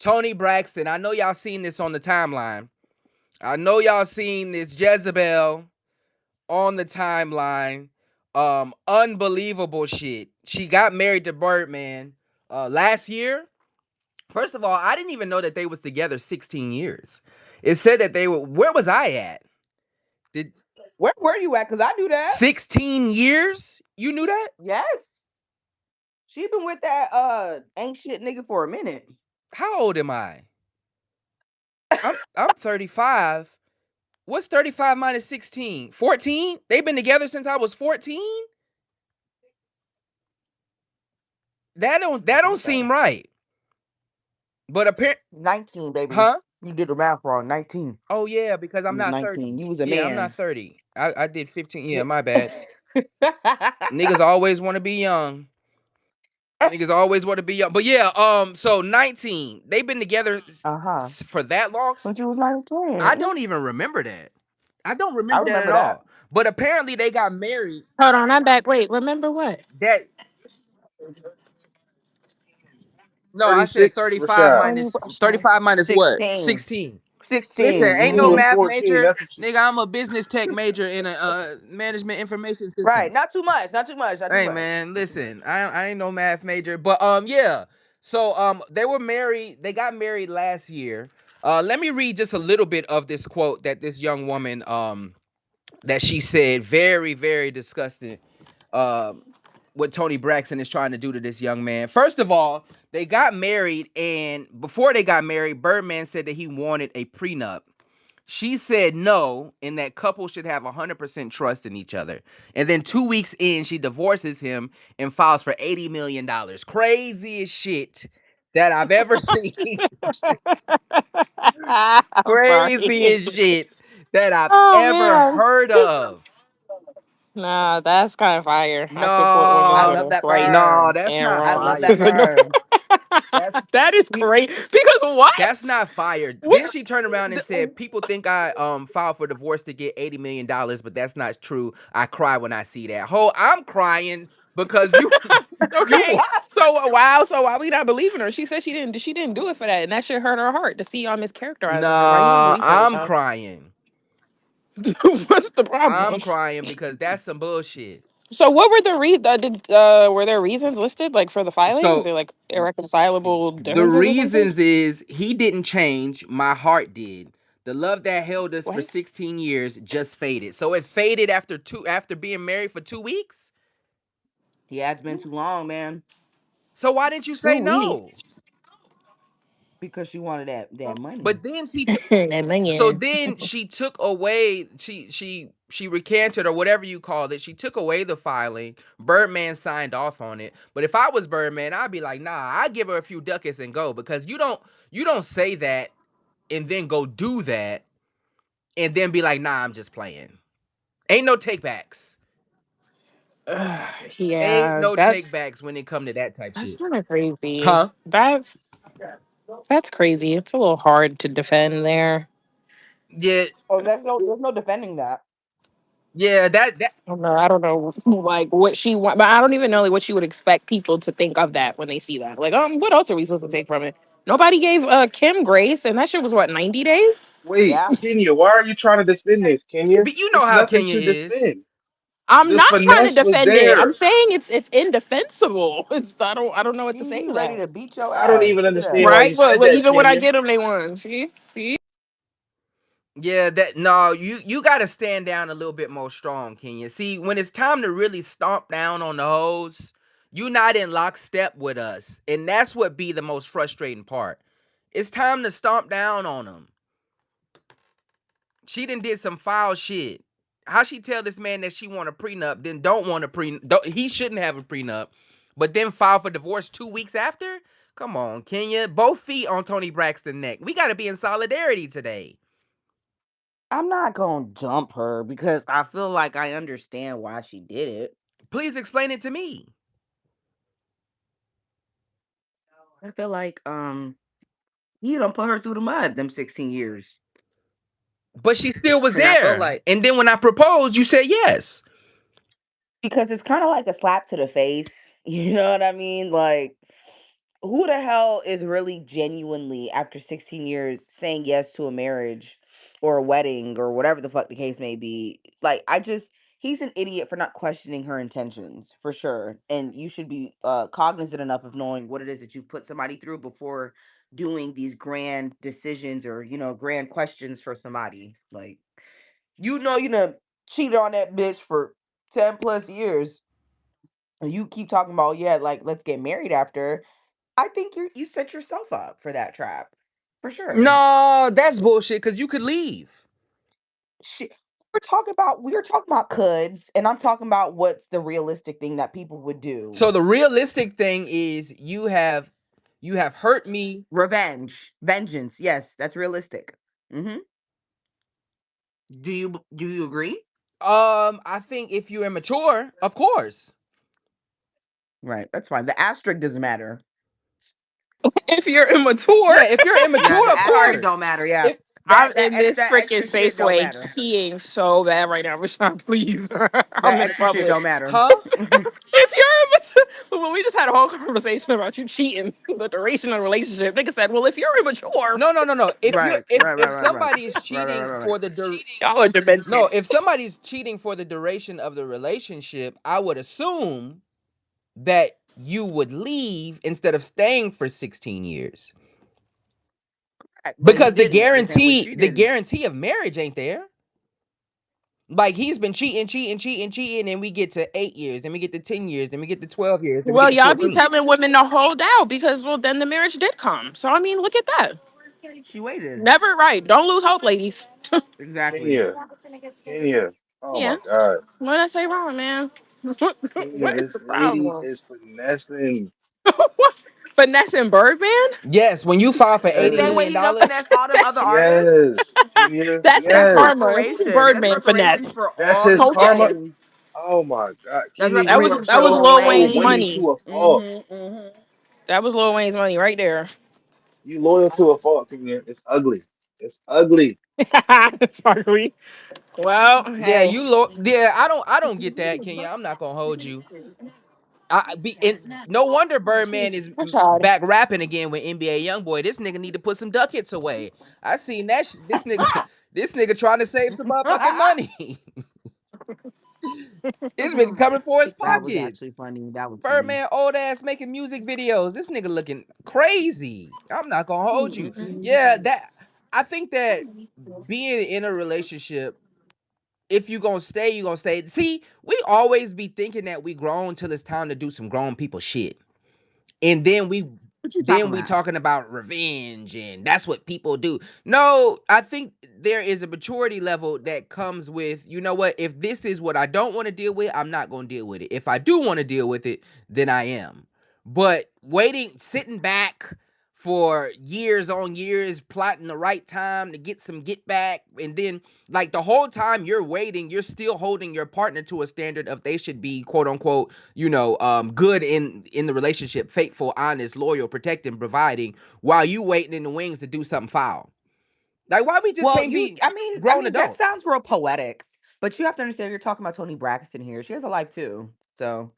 Toni Braxton. I know y'all seen this on the timeline. I know y'all seen this Jezebel on the timeline. Unbelievable shit. She got married to Birdman last year. First of all, I didn't even know that they was together 16 years. It said that they were. Where was I at? Did Where were you at? Cause I do that. 16 years? You knew that? Yes. She been with that ain't shit nigga for a minute. How old am I? I'm 35. What's 35 minus 16? 14? They've been together since I was 14? That don't seem right. But apparently, 19, baby. huh? You did the math wrong. 19. Oh yeah, because I'm You was not 19. 30. You was a Yeah, I'm not man. 30. I did 15. Yeah, Yeah. my bad. Niggas always want to be young. Niggas always want to be young. But yeah, so 19. They've been together Uh-huh. for that long. Since you was I 19. don't even remember that. I don't I remember that at remember that. all. But apparently they got married. Hold on, I'm back. Wait, remember what? That no, I said 36, 35 Rashad. Tony, minus I'm sorry. 35 minus what? 16. 16. Listen, 16. ain't You no You did. was math 14. major. That's what you. Nigga, I'm a business tech major in a management information Right. system. Not too much. Not too much. Not too Hey much. man, listen, I ain't no math major, but yeah. So they were married. They got married last year. Let me read just a little bit of this quote that this young woman that she said. Very very disgusting. Um, what Toni Braxton is trying to do to this young man. First of all, they got married, and before they got married, Birdman said that he wanted a prenup. She said no, and that couple should have 100% trust in each other. And then 2 weeks in, she divorces him and files for $80 million. Craziest shit that I've ever seen. I'm sorry. Craziest shit that I've Oh ever man. heard of. Nah, that's kind of fire. I support I women's No, love that for rights no, her. that's and not I wrong. love that for fire. her. That's That is great. Because That's what? not fire. What? Then she turned around and said, "People think I filed for divorce to get $80 million, but that's not true. I cry when I see that." Ho, I'm crying because you you Okay. So wow. So why we not believing her? She said she didn't. She didn't do it for that, and that shit hurt her heart to see y'all mischaracterizing her. Why you don't Nah, believe her, I'm child? crying. What's the problem? I'm crying because that's some bullshit. So what were the were there reasons listed like for the filing? Is So there like irreconcilable the differences or something? reasons is he didn't change, my heart did. The love that held us for What? 16 years just faded. So it faded after being married for 2 weeks. Yeah, it's been too long, man. So why didn't you Two say no? weeks. Because she wanted that money. But then she That so man. then she took away she recanted or whatever you called it. She took away the filing. Birdman signed off on it. But if I was Birdman, I'd be like, nah, I'd give her a few ducats and go because you don't say that and then go do that and then be like, nah, I'm just playing. Ain't no takebacks. Ain't Yeah, no takebacks when it come to that type that's shit. kind of crazy. Huh? That's crazy. It's a little hard to defend there. Yeah, Oh, there's no defending that. yeah, that I don't know, like what she want, but I don't even know like what she would expect people to think of that when they see that. Like, what else are we supposed to take from it? Nobody gave Kim grace, and that shit was what 90 days. Wait, Yeah. Kenya, why are you trying to defend this, Kenya? but you know It's how nothing Kenya to is. defend. I'm The not trying to finesse was defend it. I'm there. saying it's indefensible. I don't know what to say He to ready that. to beat your I don't ass. even Look at understand that. why you Right? But, said but that, even when I Kenya. get them, they won. See. Yeah, that no, you got to stand down a little bit more strong, Kenya. See, when it's time to really stomp down on the hoes, you not in lockstep with us, and that's what be the most frustrating part. It's time to stomp down on them. She done did some foul shit. How she tell this man that she want a prenup, then don't want a prenup? He shouldn't have a prenup, but then file for divorce 2 weeks after. Come on, Kenya. Both feet on Toni Braxton neck. We got to be in solidarity today. I'm not gonna jump her because I feel like I understand why she did it. Please explain it to me. I feel like you don't put her through the mud them 16 years. But she still was And I feel there. like And then when I proposed, you said yes. because it's kind of like a slap to the face. You know what I mean? Like who the hell is really genuinely after 16 years saying yes to a marriage or a wedding or whatever the fuck the case may be? Like, I just, he's an idiot for not questioning her intentions for sure. And you should be cognizant enough of knowing what it is that you put somebody through before doing these grand decisions or, grand questions for somebody. Like, you know, cheated on that bitch for 10 plus years. And you keep talking about, yeah, like, let's get married after. I think you set yourself up for that trap. For sure. No, that's bullshit. Cause you could leave. Shit. We were talking about coulds, and I'm talking about what's the realistic thing that people would do. So the realistic thing is you have hurt me. Revenge, vengeance. Yes, that's realistic. hmm Do you agree? I think if you're immature, of course. Right. That's fine. The asterisk doesn't matter. If you're immature. Yeah, if you're Yeah, immature, the of asterisk don't course. matter. Yeah. If I'm That in this that freaking extra shit don't Safeway matter. peeing so bad right now, Rashawn, please. I'm That in extra shit public. don't matter. huh? If you're immature, well, we just had a whole conversation about you cheating, the duration of the relationship. Nigga said, well, if you're immature, No, no, no, no. If you're Right. if Right. Right. if Right. Right. somebody is Right. Right. cheating Right. Right. for the y'all are no, demented. if somebody's cheating for the duration of the relationship, I would assume that you would leave instead of staying for 16 years. Right. But he Because the didn't. The same way guarantee she the didn't. guarantee of marriage ain't there. Like he's been cheating, cheating, cheating, cheating, and we get to 8 years, then we get to 10 years, then we get to 12 years, then we get Well, to y'all be 14. telling women to hold out because, well, then the marriage did come. So, I mean, look at that. She waited. Never right. Don't lose hope, ladies. Exactly. Kenya, Kenya. Oh Yeah. my God, What did I say wrong, man? what Kenya, is this the lady problem? is finessing. what? Finesse and Birdman? Yes, when you file for The 80 same way million Yes, he done dollars, finesse all them other artists. yes, Kenya, That's his That's yes. karma. reparations. That's Birdman reparations finesse. for That's all his them karma. Okay. fucking. Oh my God, That's Kenya, you are reparations That for was so Lil Lil so Wayne's winning Wayne. money. to a fault. Mm-hmm. That was Lil Wayne's money right there. You loyal to a fault, Kenya. It's ugly. It's ugly. Sorry. Well, yeah, hey. yeah, I don't get that, Kenya. I'm not gonna hold you. I be and no wonder Birdman is Rashad. back rapping again with NBA YoungBoy. This nigga need to put some duck hits away. I seen that. This nigga, this nigga trying to save some motherfucking money. It's been coming for his That was pockets. actually funny. That was funny. Birdman old ass making music videos. This nigga looking crazy. I'm not gonna hold you. Yeah, that I think that being in a relationship, if you gonna stay, you gonna stay. See, we always be thinking that we grown till it's time to do some grown people shit. And What you talking then we about? talking about revenge and that's what people do. No, I think there is a maturity level that comes with, you know what, if this is what I don't want to deal with, I'm not going to deal with it. If I do want to deal with it, then I am. But waiting, sitting back for years on years, plotting the right time to get some get back, and then like the whole time you're waiting, you're still holding your partner to a standard of they should be quote unquote, good in the relationship, faithful, honest, loyal, protecting, providing, while you waiting in the wings to do something foul. Like why we just Well, can't you. be I mean, I grown mean that adults? sounds real poetic, but you have to understand you're talking about Toni Braxton here. She has a life too, so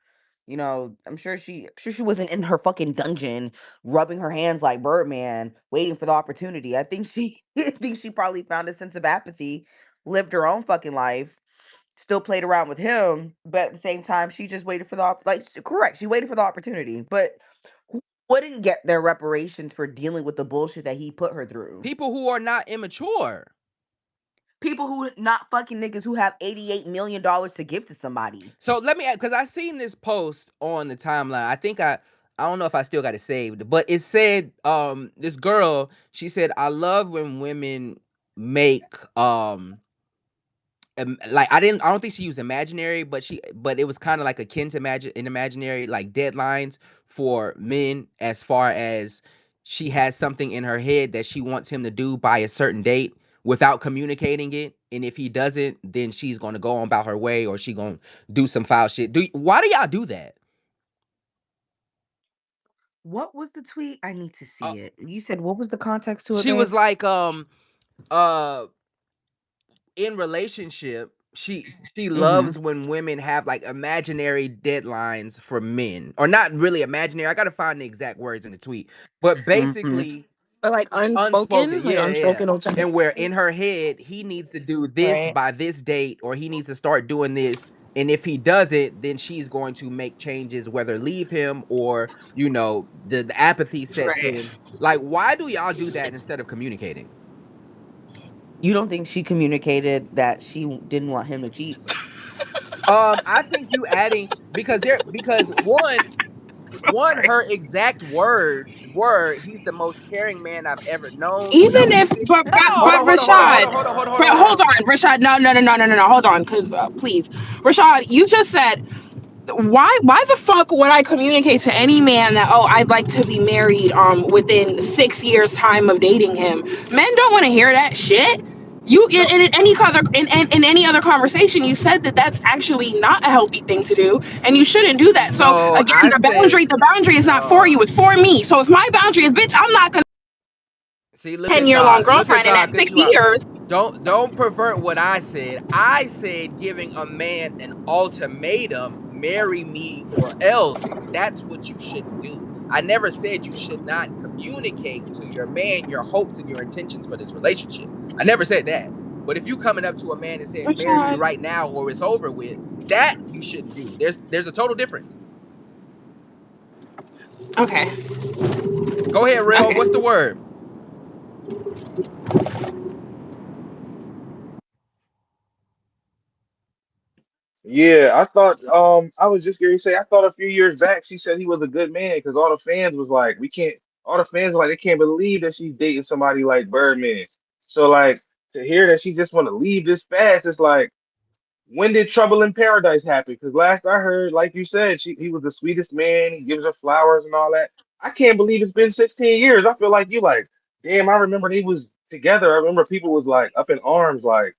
I'm sure she wasn't in her fucking dungeon rubbing her hands like Birdman, waiting for the opportunity. I think she, I think she probably found a sense of apathy, lived her own fucking life, still played around with him, but at the same time, she just waited for the correct. She waited for the opportunity, but who wouldn't get their reparations for dealing with the bullshit that he put her through? People who are not immature. People who not fucking niggas who have $88 million to give to somebody. So let me, because I seen this post on the timeline. I don't know if I still got it saved, but it said this girl, she said, I love when women make like I don't think she used imaginary, but it was kind of like akin to imaginary, like deadlines for men, as far as she has something in her head that she wants him to do by a certain date without communicating it, and if he doesn't, then she's gonna go on about her way, or she gonna do some foul shit. Why do y'all do that? What was the tweet? I need to uh, see it. You said what was the context to it, she babe? was like uh in relationship, she Mhm. loves when women have like imaginary deadlines for men, or not really imaginary. I gotta find the exact words in the tweet, but Mhm. basically But like unspoken, unspoken, like yeah, yeah. unspoken ultimately. And where in her head he needs to do this Right. by this date, or he needs to start doing this, and if he doesn't, then she's going to make changes, whether leave him or the apathy sets Right. in. Like, why do y'all do that instead of communicating? You don't think she communicated that she didn't want him to cheat? I think you adding, because one, Sorry. her exact words were, "He's the most caring man I've ever known." When I Even was if, sick. Hold but on, No. hold on, hold on, hold Rashad, on, hold on, hold on, hold but on, hold hold on. on, Rashad. No, no, no, no, no, no, no. Hold on, because please, Rashad, you just said why the fuck would I communicate to any man that, oh, I'd like to be married within 6 years time of dating him? Men don't want to hear that shit. You No, in any other in any other conversation, you said that that's actually not a healthy thing to do, and you shouldn't do that. So no, again, I said the boundary is not for no. you, it's for me. So if my boundary is, bitch, I'm not gonna See, look at 10 year long God. Look at girlfriend, and God at cut six you out. years, Don't pervert what I said. I said giving a man an ultimatum, marry me or else. That's what you shouldn't do. I never said you should not communicate to your man your hopes and your intentions for this relationship. I never said that. But if you coming up to a man and saying marry me Rashad. right now or it's over with, that you shouldn't do. There's a total difference. Okay, Go ahead, real. okay. What's the word? Yeah, I thought I was just going to say I thought a few years back she said he was a good man because all the fans was like we can't all the fans were like they can't believe that she's dating somebody like Birdman. So like to hear that she just want to leave this fast, it's like when did Trouble in Paradise happen? Because last I heard, like you said, he was the sweetest man. He gives her flowers and all that. I can't believe it's been 16 years. I feel like you like, damn. I remember they was together. I remember people was like up in arms, like,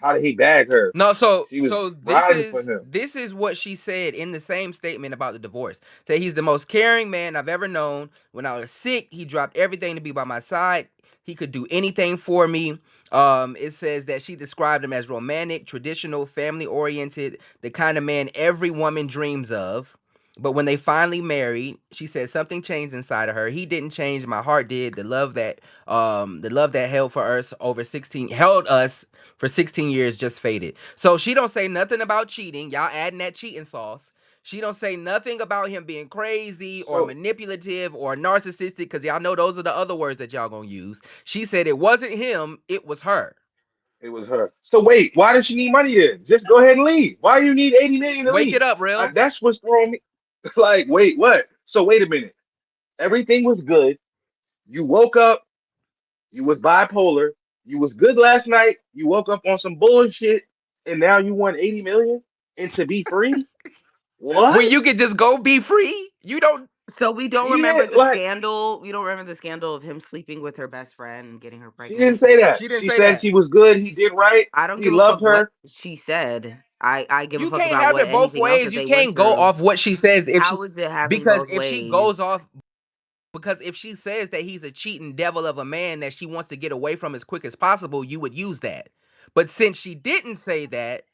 how did he bag her? No, so She was so this riding for is him. this is what she said in the same statement about the divorce. Say he's the most caring man I've ever known. When I was sick, he dropped everything to be by my side. He could do anything for me. It says that she described him as romantic, traditional, family oriented, the kind of man every woman dreams of. But when they finally married, she said something changed inside of her. He didn't change, my heart did. The love that held us for 16 years just faded. So she don't say nothing about cheating. Y'all adding that cheating sauce. She don't say nothing about him being crazy or So manipulative or narcissistic, because y'all know those are the other words that y'all gonna use. She said it wasn't him, it was her. it was her. So wait, why does she need money then? Just go ahead and leave. Why you need 80 million to Wake leave? it up, real. That's what's throwing me. Like, wait, what? So wait a minute. Everything was good. You woke up. You was bipolar. You was good last night. You woke up on some bullshit, and now you want 80 million and to be free. When What? you could just go be free, you don't. So we don't Yeah, remember the like scandal. We don't remember the scandal of him sleeping with her best friend and getting her she didn't pregnant. say that. She didn't She say said that. she was good. He did right. I don't He give a fuck loved what her. she said. I give a You fuck can't about have what it both anything else ways. that You they went can't go through. off what she says if she How is it having because both if she ways? goes off because if she says that he's a cheating devil of a man that she wants to get away from as quick as possible, you would use that. But since she didn't say that,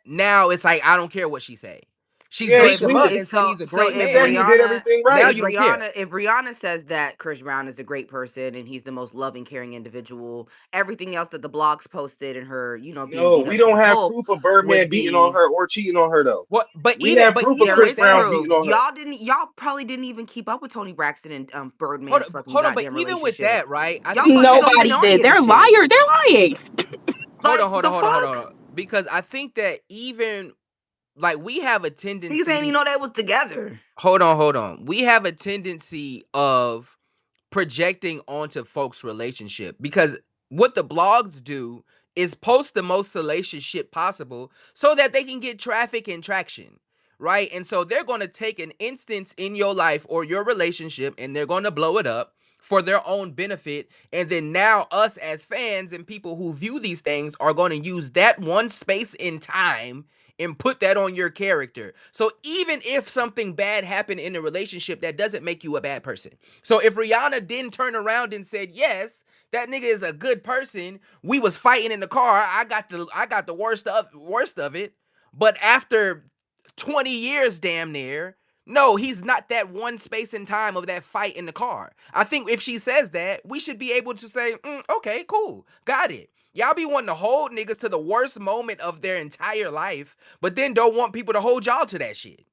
now it's like I don't care what she say. She's Yeah, So beat if him we up sweet. and said he's a so great She if said man. he did Rihanna everything Now right. you don't care. if Rihanna says that Chris Brown is a great person and he's the most loving, caring individual, everything else that the blogs posted and her, being No, beat we up to don't the have pulp proof of would Birdman beating on be her or cheating on her though. What? But We even have but proof of even there Chris with is that, Brown proof. beating on her. Y'all probably didn't even keep up with Tony Braxton and hold Birdman's on, fucking hold on. But goddamn even with relationship. that, right? I Y'all think fucking that don't even Nobody know any did. of the They're shit. liar. They're lying. hold on, Like hold on, the hold on, hold on, fuck? hold on. Because I think that even like we have a Niggas ain't even tendency. know they was together. Hold on. We have a tendency of projecting onto folks' relationship, because what the blogs do is post the most salacious shit possible so that they can get traffic and traction, right? And so they're going to take an instance in your life or your relationship and they're going to blow it up for their own benefit. And then now us as fans and people who view these things are going to use that one space in time and put that on your character. So even if something bad happened in a relationship, that doesn't make you a bad person. So if Rihanna didn't turn around and said yes, That nigga is a good person. We was fighting in the car. I got the worst of it. But after 20 years damn near, no, he's not that one space in time of that fight in the car. I think if she says that, we should be able to say, okay, cool, got it. Y'all be wanting to hold niggas to the worst moment of their entire life, but then don't want people to hold y'all to that shit.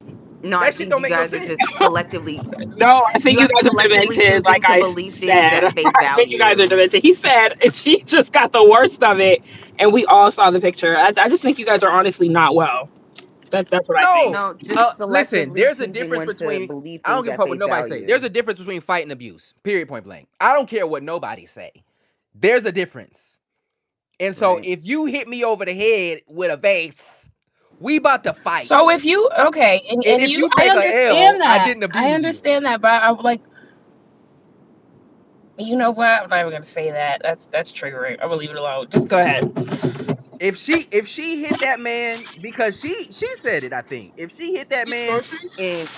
No, I That shit think don't you make no guys are sense. just collectively No, I you think you guys are guys are collectively demented, like choosing to I believe things said. at face I think you guys are value. demented. He said if she just got the worst of it and we all saw the picture. I just think you guys are honestly not well. That's what I think. No, No, just listen. selectively There's a choosing difference when to between. believe I don't things give a at fuck what face nobody say. There's value. a difference between fight and abuse. Period. Point blank. I don't care what nobody say. There's a difference. And so Right. if you hit me over the head with a vase, we about to fight. So if you okay, And and if you, you I take a L, understand I that. didn't I abuse you. understand that, but I like, you know what? I'm not even gonna say that. That's triggering. I'm gonna leave it alone. Just go ahead. If she hit that man because she said it, I think. If she hit that man and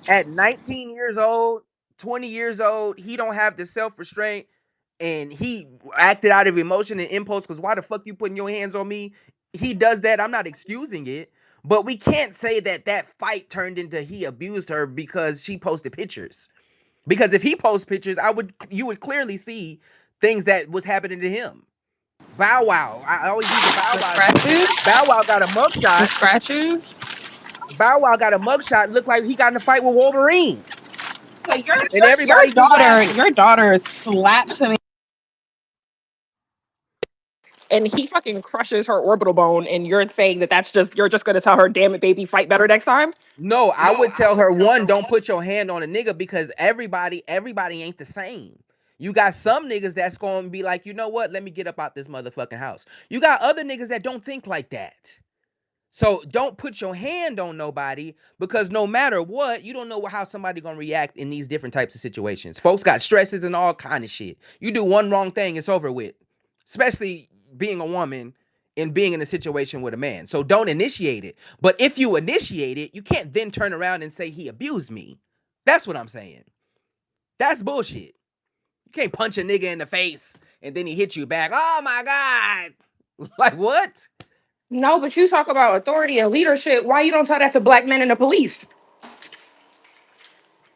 at 19 years old, 20 years old, he don't have the self-restraint and he acted out of emotion and impulse because why the fuck you putting your hands on me? He does that. I'm not excusing it. But we can't say that that fight turned into he abused her because she posted pictures. Because if he posts pictures, you would clearly see things that was happening to him. Bow Wow. I always use the Bow The Wow example. scratches. Bow Wow got a The mugshot. scratches. Bow Wow got a mugshot. Looked like he got in a fight with Wolverine, So and everybody just laughing. your daughter slaps him, and he fucking crushes her orbital bone, and you're saying that that's just you're just gonna tell her, damn it, baby, fight better next time. No, I would tell her one, don't put your hand on a nigga because everybody ain't the same. You got some niggas that's gonna be like, you know what? Let me get up out this motherfucking house. You got other niggas that don't think like that. So don't put your hand on nobody because no matter what, you don't know how somebody gonna react in these different types of situations. Folks got stresses and all kind of shit. You do one wrong thing, it's over with. Especially being a woman and being in a situation with a man. So don't initiate it. But if you initiate it, you can't then turn around and say he abused me. That's what I'm saying. That's bullshit. You can't punch a nigga in the face and then he hit you back. Oh my God. Like what? No, but you talk about authority and leadership. Why you don't tell that to black men in the police?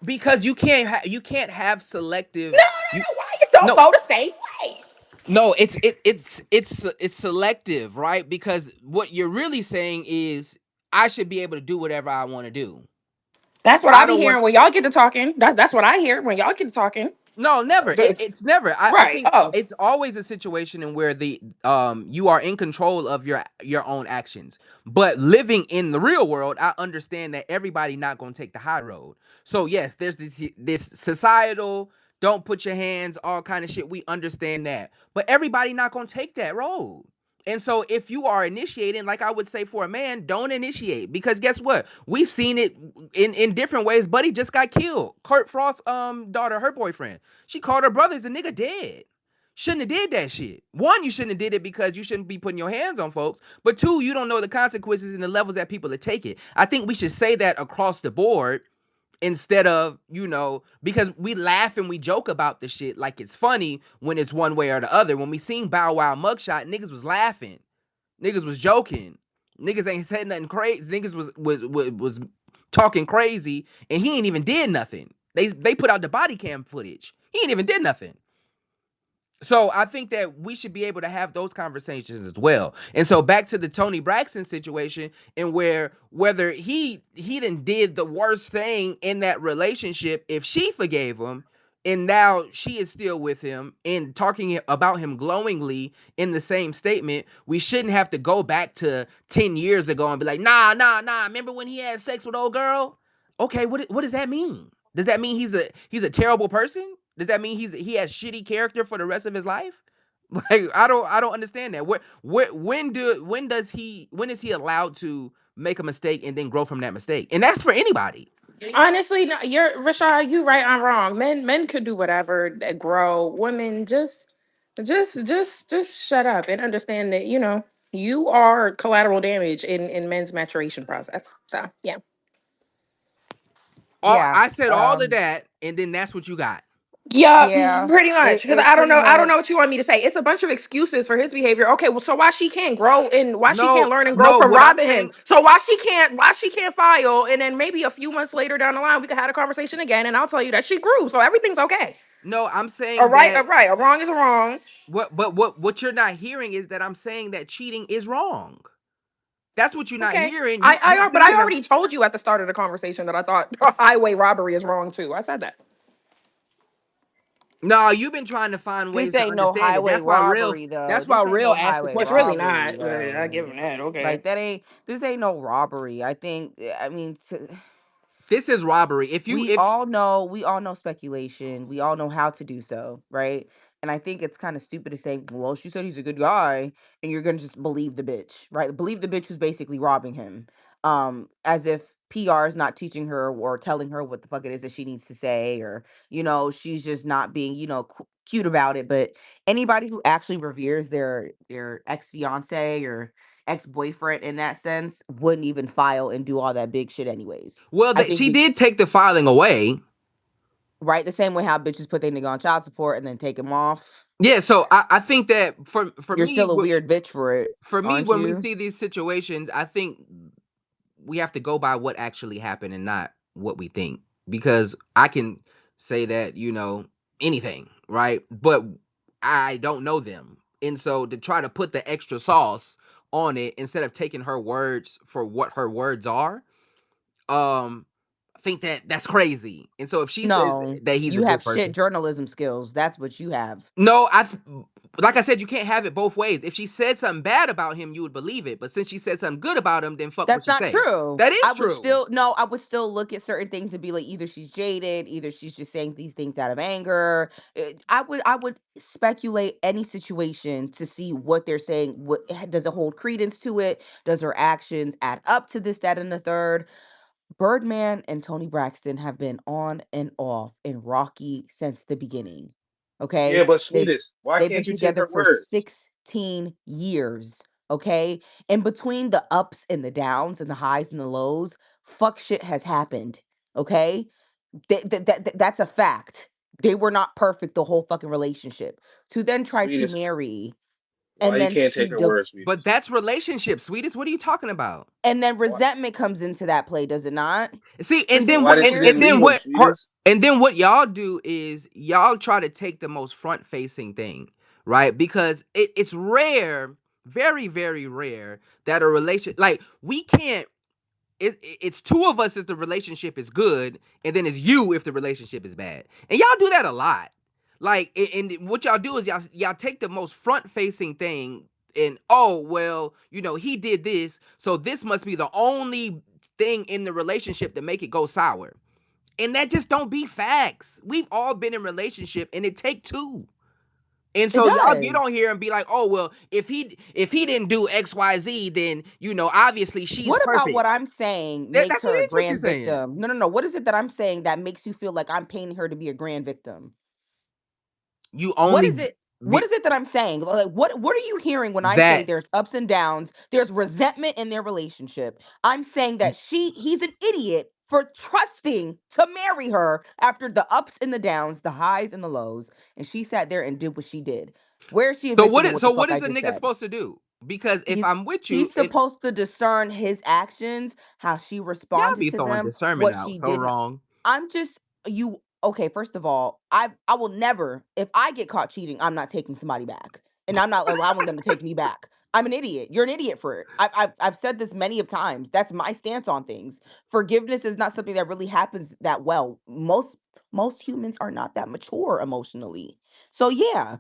Because you can't have No, selective you no, no. Why you don't no go the same way? no it's selective, right? Because what you're really saying is I should be able to do whatever I want to do. That's what I I be don't want hearing when y'all get to talking. That's what I hear when y'all get to talking. No, never. It's, It's never. I right. think Oh, it's always a situation in where the you are in control of your own actions. But living in the real world, I understand that everybody not gonna take the high road. So yes, there's this societal don't put your hands all kind of shit. We understand that, but everybody not gonna take that road. And so if you are initiating, like I would say for a man, don't initiate because guess what? We've seen it in different ways. Buddy just got killed. Kurt Frost's daughter, her boyfriend. She called her brothers a nigga dead. Shouldn't have did that shit. One, you shouldn't have did it because you shouldn't be putting your hands on folks. But two, you don't know the consequences and the levels that people are taking. I think we should say that across the board instead of, because we laugh and we joke about the shit like it's funny when it's one way or the other. When we seen Bow Wow mugshot, niggas was laughing. Niggas was joking. Niggas ain't said nothing crazy. Niggas was talking crazy and he ain't even did nothing. They put out the body cam footage. He ain't even did nothing. So I think that we should be able to have those conversations as well. And so back to the Toni Braxton situation and whether he done did the worst thing in that relationship if she forgave him and now she is still with him and talking about him glowingly in the same statement, we shouldn't have to go back to 10 years ago and be like, nah. Remember when he had sex with old girl? Okay, what does that mean? Does that mean he's a terrible person? Does that mean he has shitty character for the rest of his life? Like I don't understand that. When is he allowed to make a mistake and then grow from that mistake? And that's for anybody. honestly, no, you're Rashad. You right. I'm wrong. Men could do whatever. Grow. Women just shut up and understand that you are collateral damage in men's maturation process. So yeah. All Yeah. I said all of that, and then that's what you got. Yeah, Yeah, pretty much. Because it pretty I don't know much. what you want me to say. It's a bunch of excuses for his behavior. Okay, well, so why she can't grow and why she can't No, learn and grow no. from What I'm robbing him? saying, So why she can't file? And then maybe a few months later down the line, we could have a conversation again, and I'll tell you that she grew. So everything's okay. no, I'm saying A that right, a wrong is a wrong. what you're not hearing is that I'm saying that cheating is wrong. That's what you're not Okay. hearing. You're But I thinking of already told you at the start of the conversation that I thought highway robbery is wrong too. I said that. no. You've been trying to find This ways to ain't no understand it. highway That's why real. robbery though. That's why This ain't real no asked the highway It's question. really robbery not, but I give though. him that. Okay. Like that ain't this ain't no robbery. I think I mean This is robbery. If you if we all know speculation. We all know how to do so, right? And I think it's kind of stupid to say, well, she said he's a good guy, and you're gonna just believe the bitch, right? Believe the bitch who's basically robbing him. As if PR is not teaching her or telling her what the fuck it is that she needs to say, or she's just not being, cute about it. But anybody who actually reveres their ex fiance or ex boyfriend in that sense wouldn't even file and do all that big shit anyways. well, I think she did take the filing away. right? The same way how bitches put their nigga on child support and then take him off. Yeah, so I think that for You're me, still a weird bitch for it, aren't when we you? see these situations, I think we have to go by what actually happened and not what we think. Because I can say that, anything, right? But I don't know them. And so to try to put the extra sauce on it instead of taking her words for what her words are, um, I think that that's crazy. And so if she says No, that he's a you good have shit person, journalism skills. That's what you have. no, like I said, you can't have it both ways. If she said something bad about him, you would believe it. But since she said something good about him, then fuck what That's she not say. true. That is I would true. still no, I would still look at certain things and be like, either she's jaded, either she's just saying these things out of anger. I would speculate any situation to see what they're saying. What does it hold credence to it? Does her actions add up to this, that, and the third? Birdman and Toni Braxton have been on and off in Rocky since the beginning. Yeah, Okay? but They've sweetest, why they've been can't you take together her for word? 16 years. Okay? In between the ups and the downs and the highs and the lows, fuck shit has happened. Okay? That's a fact. They were not perfect the whole fucking relationship. To then try to Sweetest, marry why and you then can't take her word, But sweetest? that's relationship, sweetest. What are you talking about? and then Why? resentment comes into that play, does it not? See, For and But then why what? 16 did you years? didn't leave him, sweetest? And then what y'all do is y'all try to take the most front facing thing, right? Because it's rare, very very rare that a relation like we can't. It's two of us if the relationship is good, and then it's you if the relationship is bad. And y'all do that a lot. Like, and what y'all do is y'all take the most front facing thing, and oh well, he did this, so this must be the only thing in the relationship to make it go sour. And that just don't be facts. We've all been in relationship, and it take two. And It so y'all get does. on here and be like, "Oh well, if he didn't do XYZ, then obviously she's What about perfect." what I'm saying makes That's what her it a is. What you're grand saying. victim? No, no, no. What is it that I'm saying that makes you feel like I'm painting her to be a grand victim? You What only is it? What be is it that I'm saying? Like, what are you hearing when I say that. there's ups and downs, there's resentment in their relationship? I'm saying that he's an idiot for trusting to marry her after the ups and the downs, the highs and the lows, and she sat there and did what she did. Where is she a So what victim of is what the so what fuck is I the just nigga said? supposed to do? Because if He's I'm with you, he's supposed to discern his actions, how she y'all responded be to throwing them, discernment what out she so did. wrong. I'm just you okay, first of all, I will never if I get caught cheating, I'm not taking somebody back. And I'm not allowing them to take me back. I'm an idiot. You're an idiot for it. I've said this many of times. That's my stance on things. Forgiveness is not something that really happens that well. Most humans are not that mature emotionally. So yeah,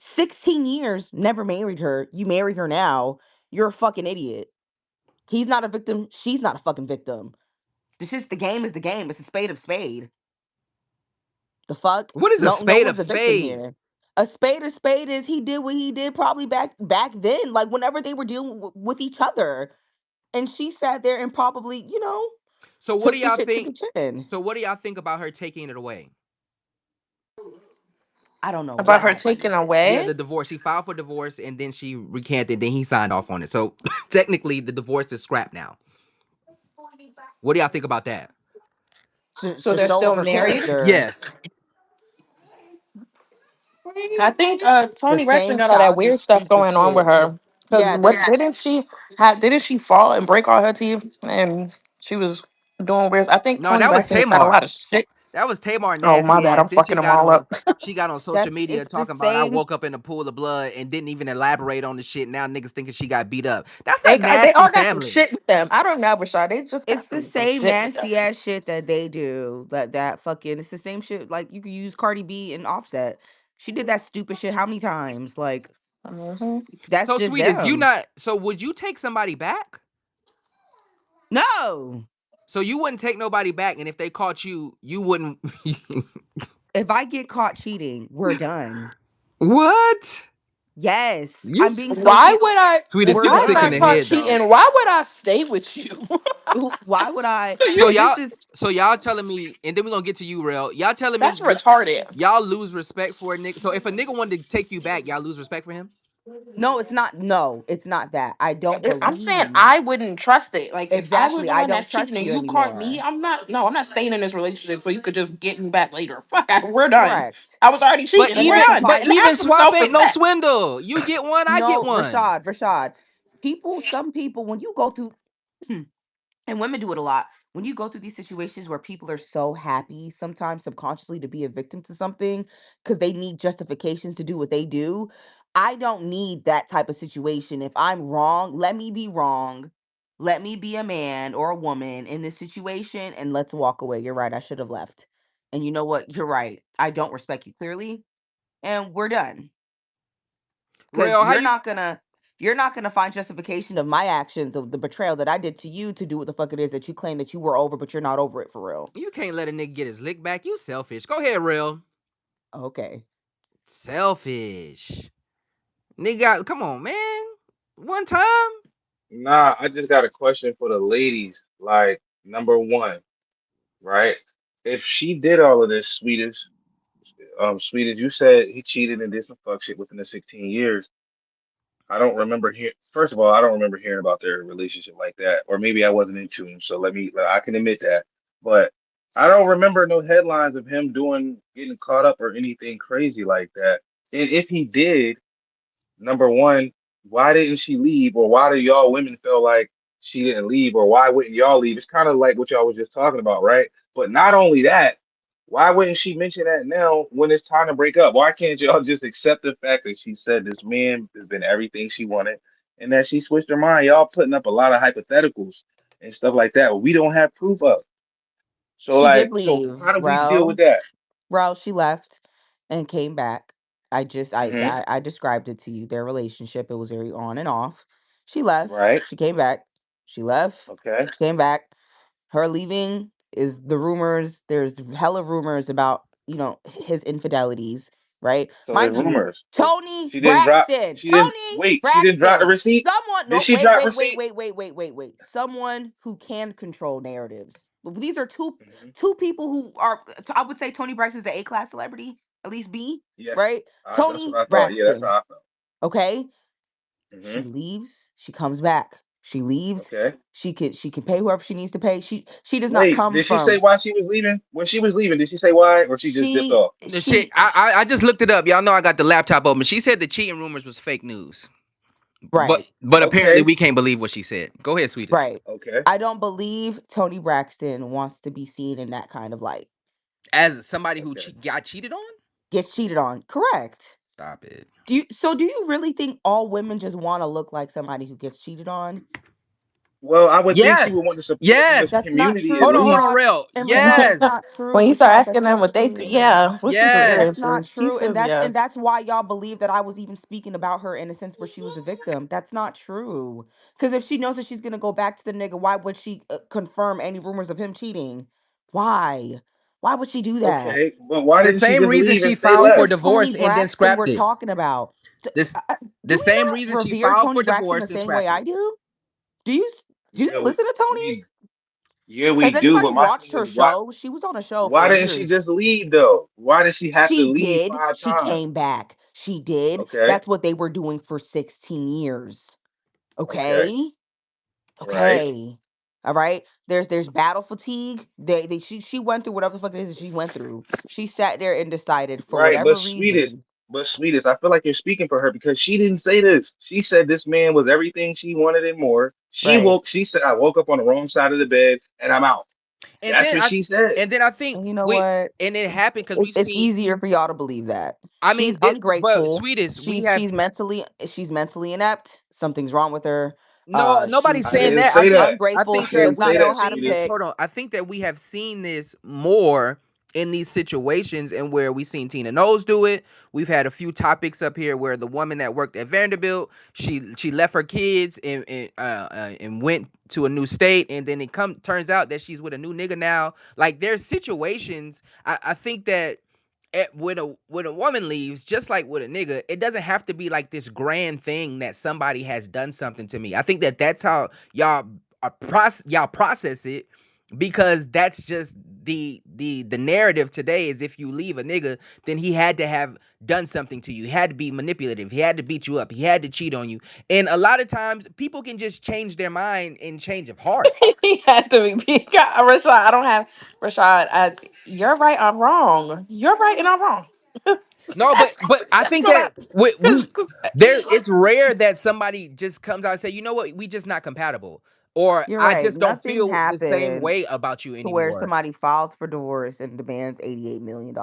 16 years, never married her. You marry her now, you're a fucking idiot. He's not a victim. She's not a fucking victim. It's just the game is the game. It's a spade of spade. The fuck? What is a No spade of one's a victim spade? here. A spade is he did what he did probably back then, like whenever they were dealing with each other. And she sat there and probably, So what do took the y'all shit to think? the chin. So what do y'all think about her taking it away? I don't know About what her happened. taking Yeah, away. the divorce. She filed for divorce and then she recanted. Then he signed off on it. So technically, the divorce is scrapped now. What do y'all think about that? So To they're show still her married. character. Yes. I think The Toni Braxton same got all that weird childish, stuff stupid going on with shit. her. Cause Yeah, what this didn't she fall and break all her teeth and she was doing weird. I think No, Toni that was Braxton just got a Tamar. lot of shit. That was Tamar Oh my nasty bad, ass. I'm Then fucking them all up. she got on social that's media it's the talking about I same. woke up in a pool of blood and didn't even elaborate on the shit. Now niggas thinking she got beat up. That's a They nasty all got some family. shit with them. I don't know, Rashad. They just got It's the some same shit with them. nasty ass shit that they do. That fucking it's the same shit. Like you could use Cardi B and Offset. She did that stupid shit how many times? Like Mhm. that's So just sweet as you them. not. So would you take somebody back? No. So you wouldn't take nobody back, and if they caught you, you wouldn't. If I get caught cheating, we're done. What? Yes. You I'm being so Why serious. would I? sweetest, We're you If I sick in got the done. caught head though. cheating, why would I stay with you? Why would I? So So you, And this y'all, is so y'all telling me, and then we're gonna get to you, real. Y'all telling that's me retarded. y'all lose respect for a nigga. So if a nigga wanted to take you back, y'all lose respect for him. no, it's not. No, it's not that. I don't I'm saying believe. I wouldn't trust it. Like if I was Exactly. the I one don't that's cheating trust and you you caught me, anymore. I'm not. No, I'm not staying in this relationship. So you could just get me back later. Fuck, we're done. Correct. I was already But cheating and And we're that's even, done. but And why have even some swap self ain't no respect. swindle. You get one, I get no, one. Rashad. Some people, when you go through and women do it a lot. When you go through these situations where people are so happy, sometimes subconsciously, to be a victim to something because they need justifications to do what they do. I don't need that type of situation. If I'm wrong, let me be wrong. Let me be a man or a woman in this situation and let's walk away. You're right. I should have left. And you know what? You're right. I don't respect you clearly. And we're done. Because Real, how you? you're not gonna find justification of my actions of the betrayal that I did to you to do what the fuck it is that you claim that you were over, but you're not over it for real. You can't let a nigga get his lick back. You selfish. Go ahead, real. Okay. Selfish. Nigga, come on, man. One time. Nah, I just got a question for the ladies. Like, number one, right? If she did all of this, sweetest, you said he cheated and did some fuck shit within the 16 years. I don't remember hearing. First of all, I don't remember hearing about their relationship like that, or maybe I wasn't into him. So I can admit that, but I don't remember no headlines of him getting caught up or anything crazy like that. And if he did, number one, why didn't she leave, or why do y'all women feel like she didn't leave, or why wouldn't y'all leave? It's kind of like what y'all was just talking about, right? But not only that, why wouldn't she mention that now when it's time to break up? Why can't y'all just accept the fact that she said this man has been everything she wanted and that she switched her mind? Y'all putting up a lot of hypotheticals and stuff like that. We don't have proof of. So She did like, so leave, how do we deal with Rel. that? Rel, she left and came back. I just Hmm. I described it to you. Their relationship, it was very on and off. She left, Right. she came back. She left, Okay. she came back. Her leaving is the rumors. There's hella rumors about, his infidelities, right? So there's Mind you, rumors. So Tony she didn't drop. Braxton, She didn't Tony wait. She didn't drop the Braxton. receipt. Someone, Did no, she wait, drop wait, wait, receipt? wait, wait, wait, wait, wait. Someone who can control narratives. These are Hmm. two people who are, I would say Tony Braxton's the A class celebrity, at least B, Yes. right? That's what Tony I thought. Yeah, that's how Braxton, I felt. okay? Hmm. She leaves, she comes back. She leaves, Okay. she can pay whoever she needs to pay. She does not Wait, come did she say from why she was leaving? When she was leaving, did she say why, or she just dipped she off? The shit. she I just looked it up. Y'all know I got the laptop open. She said the cheating rumors was fake news. But right, but apparently Okay. we can't believe what she said. Go ahead, sweetest. right. Okay. I don't believe Tony Braxton wants to be seen in that kind of light. As somebody who Okay. got cheated on. Gets cheated on. Correct. Stop it. Do you really think all women just want to look like somebody who gets cheated on? Well, I would think she would want to Yes. support them as a That's Yes. not community at true, Hold on, Rashad. least. real. And Rashad, that's Yes. not true. When you start Rashad, that's asking them not what they true. yeah, what's his That's Yes. not answers? He true. And says that's yes. why y'all believe that I was even speaking about her in a sense where she was a victim. That's not true. Because if she knows that she's gonna go back to the nigga, why would she confirm any rumors of him cheating? Why? Why would she do that? Okay, but why The didn't she same just reason leave and she stay filed This for is left? Tony divorce and then Braxton scrapped we're it. talking about. This Do the we same not reason she revere filed Tony for Braxton the divorce and same way scrapped I it. do? Do you do you Yeah, listen to Tony? we yeah we Has do. anybody But my watched thing her is, why show? She was on a show for why didn't she years. just leave though? Why did she have to She leave did. 5 times? She came back. She did. Okay. That's what they were doing for 16 years. Okay. Okay? Right. Okay. All right. There's battle fatigue. She went through whatever the fuck it is that she went through. She sat there and decided for Right. But whatever sweetest, reason. But sweetest, I feel like you're speaking for her because she didn't say this. She said this man was everything she wanted and more. Right. She said, I woke up on the wrong side of the bed and I'm out. And That's then what I she said. and then I think And you know we what? and it happened because we've It's seen. easier for y'all to believe that. I mean, She's but ungrateful. sweetest, we have She's mentally inept. Something's wrong with her. no, nobody's She's I saying didn't that. she's I say think that. I ungrateful. think She I that didn't does we not say have know that, how to seen this. sweetest. pick. Hold on, I think that we have seen this more in these situations and where we've seen Tina Knowles do it. We've had a few topics up here where the woman that worked at Vanderbilt, she left her kids and went to a new state, and then it turns out that she's with a new nigga now. Like there's situations. I think that when a woman leaves, just like with a nigga, it doesn't have to be like this grand thing that somebody has done something to me. I think that that's how y'all process it, because that's just the narrative today is if you leave a nigga, then he had to have done something to you. He had to be manipulative. He had to beat you up. He had to cheat on you. And a lot of times people can just change their mind in change of heart. He had to be Rashad. I don't have Rashad. You're right. I'm wrong. You're right, and I'm wrong. No, but I That's think what that happens. we Cause there it's rare that somebody just comes out and say, you know what, we just not compatible. Or You're I right. just don't Nothing feel the same happened way about you to where anymore. somebody files for divorce and demands $88 million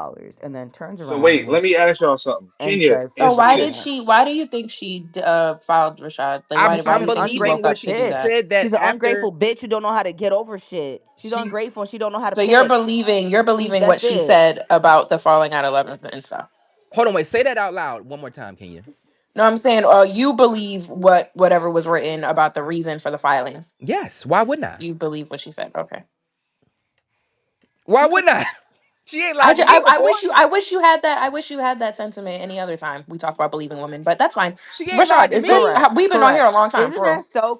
and then turns So wait, let around me ask y'all something. and Kenya says and so fuck why did that. sweetest. she? Why do you think she filed Rashad? Like why I'm do She's you think she believing woke ungrateful what up to do she bitch. that? said that She's an after ungrateful bitch who don't know how to get over shit. She's she's ungrateful and she don't know how to So you're pick. believing what That's she it. said about the falling out 11th and stuff. hold on, wait, say that out loud one more time, Kenya. No, I'm saying, you believe whatever was written about the reason for the filing. Yes, why wouldn't I? You believe what she said. Okay. Why wouldn't I? She ain't lied to me I before. wish you had that. I wish you had that sentiment any other time we talk about believing women, but that's fine. She ain't lied Rashad, to is this me. Correct. we've been on here Correct. a long time Isn't for real? that so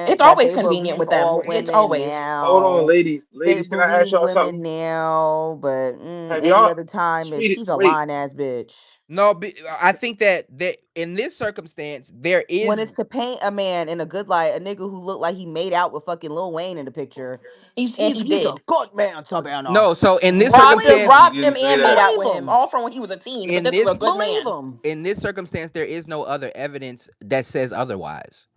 It's convenient that always they convenient believe with them. all It's women always. Hold on, now? ladies. They Ladies, can I ask believe y'all women something? now, but Have any y'all other time, sweet she's a wait, lying ass bitch. No, I think that in this circumstance there When is it's to paint a man in a good light, a nigga who looked like he made out with fucking Lil Wayne in the picture, He he's a did. good man, Savannah. no. So in this Believe circumstance, he Robbed him didn't say and made that. out believe with him, him. all from when he was a teen. But in this is a this good Believe man. him. in this circumstance there is no other evidence that says otherwise.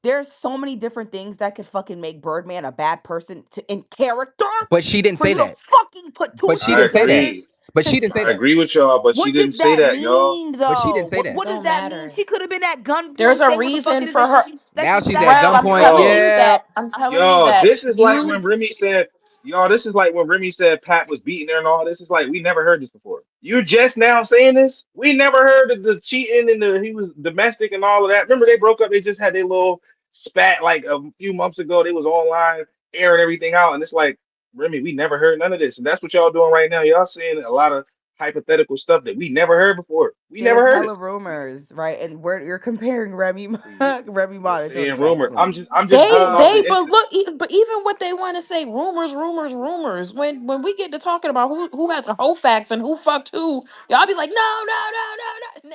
There's so many different things that could fucking make Birdman a bad person in character But she didn't for say you to that. fucking put two But and she two I didn't say that. together agree. But to she didn't say I that. agree with y'all, but she what didn't does say that that, y'all. mean But she didn't though? say that. What does Don't that mean? matter. She could have been at There's gunpoint a saying what the fuck reason it is for that her. Now she's she's at saying. Rel, I'm gunpoint. telling Yo, you Yeah. that. I'm telling you yo, that this is like you. when Remy said, y'all, this is like when Remy said Pat was beating her and all this. Is like we never heard this before. You just now saying this? We never heard of the cheating and the he was domestic and all of that. Remember they broke up, they just had their little spat like a few months ago. They was online airing everything out, and it's like, Remy, we never heard none of this. And that's what y'all doing right now. Y'all saying a lot of hypothetical stuff that we never heard before. We never There's heard hella it. rumors, right? And where you're comparing See, Remy you're Ma to Toni saying rumor. Braxton. I'm just going off the But internet. look, but even what they want to say, rumors. When we get to talking about who has a whole facts and who fucked who, y'all be like, no.